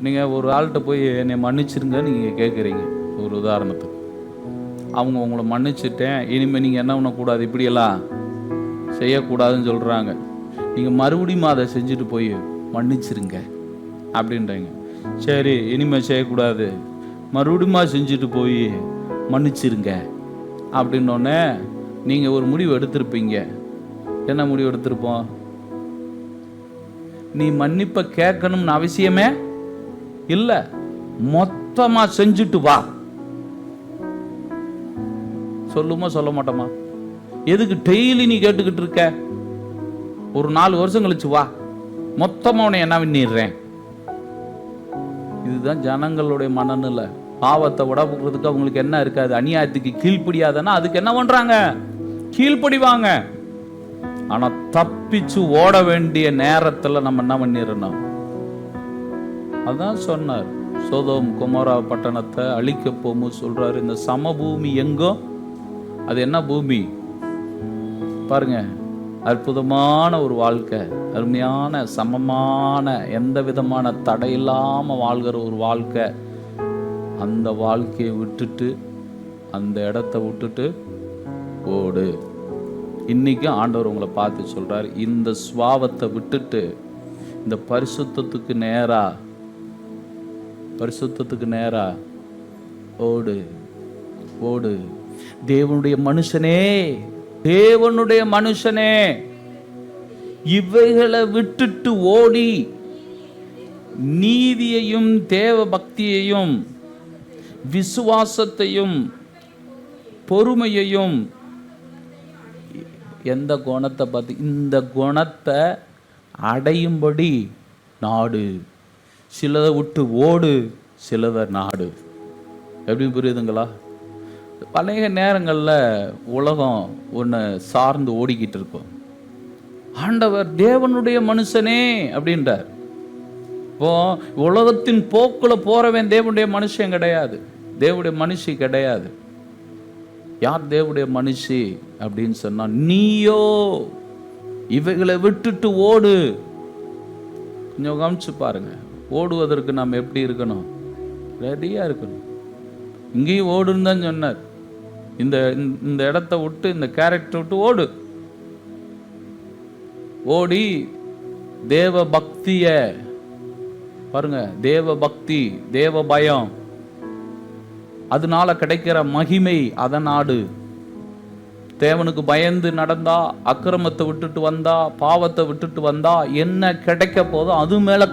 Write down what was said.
நீங்கள் ஒரு ஆள்கிட்ட போய் என்னை மன்னிச்சிருங்க நீங்கள் கேட்குறீங்க. ஒரு உதாரணத்துக்கு அவங்க உங்களை மன்னிச்சிட்டேன், இனிமேல் நீங்கள் என்ன பண்ணக்கூடாது, இப்படியெல்லாம் செய்யக்கூடாதுன்னு சொல்கிறாங்க. நீங்கள் மறுபடியும் அதை செஞ்சுட்டு போய் மன்னிச்சிருங்க அப்படின்றீங்க. சரி, இனிமேல் செய்யக்கூடாது, மறுபடியும் செஞ்சுட்டு போய் மன்னிச்சிருங்க அப்படின்னோடனே நீங்கள் ஒரு முடிவு எடுத்திருப்பீங்க. என்ன முடிவு எடுத்திருப்போம்? நீ மன்னிப்பை கேட்கணும்னு அவசியமே இல்லை, மொத்தமா செஞ்சுட்டு வா. சொல்லுமா சொல்ல மாட்டோமா? எதுக்கு டெய்லி நீ கேட்டுக்கிட்டு இருக்க? ஒரு 4 வருஷம் கழிச்சு வா, மொத்தமா உன்னை என்ன பண்ணிடுறேன். இதுதான் ஜனங்களுடைய மனநிலை. பாவத்தை உடம்புறதுக்கு அவங்களுக்கு என்ன இருக்காது, அநியாயத்துக்கு கீழ்ப்படியாதனா அதுக்கு என்ன பண்றாங்க, கீழ்ப்படிவாங்க. ஆனா தப்பிச்சு ஓட வேண்டிய நேரத்துல நம்ம என்ன பண்ணிடணும். அதான் சொன்னார், சோதோம் குமாரா பட்டணத்தை அழிக்க போகும்போது சொல்றாரு, இந்த சமபூமி எங்கோ அது என்ன பூமி பாருங்க, அற்புதமான ஒரு வாழ்க்கை, அருமையான சமமான எந்த விதமான தடை இல்லாம வாழ்கிற ஒரு வாழ்க்கை. அந்த வாழ்க்கையை விட்டுட்டு, அந்த இடத்த விட்டுட்டு ஓடு. இன்னைக்கு ஆண்டவர் உங்களை பார்த்து சொல்றாரு, இந்த சுவாவத்தை விட்டுட்டு இந்த பரிசுத்தத்துக்கு நேரா ஓடு ஓடு. தேவனுடைய மனுஷனே இவைகளை விட்டுட்டு ஓடி நீதியையும் தேவ பக்தியையும் விசுவாசத்தையும் பொறுமையையும், எந்த குணத்தை பார்த்து, இந்த குணத்தை அடையும்படி நாடு. சிலதை விட்டு ஓடு, சிலதை நாடு. எப்படி புரியுதுங்களா? பழைய நேரங்களில் உலகம் ஒன்று சார்ந்து ஓடிக்கிட்டு இருக்கும். ஆண்டவர் தேவனுடைய மனுஷனே அப்படின்றார். இப்போ உலகத்தின் போக்குல போறவன் தேவனுடைய மனுஷன் கிடையாது, தேவனுடைய மனுஷி கிடையாது. யார் தேவனுடைய மனுஷி அப்படின்னு சொன்னா, நீயோ இவைகளை விட்டுட்டு ஓடு. கொஞ்சம் கவனிச்சு பாருங்க, ஓடுவதற்கு நாம் எப்படி இருக்கணும், ரெடியா இருக்கணும். இங்கேயும் ஓடுன்னு தான் சொன்னார். இந்த இடத்தை விட்டு, இந்த கேரக்டர் விட்டு ஓடு. ஓடி தேவ பக்திய பாருங்க, தேவ பக்தி, தேவ பயம், அதனால கிடைக்கிற மகிமை, அதை நாடு. தேவனுக்கு பயந்து நடந்தா, அக்கிரமத்தை விட்டுட்டு வந்தா, பாவத்தை விட்டுட்டு வந்தா என்ன கிடைக்க போதும் அது மேல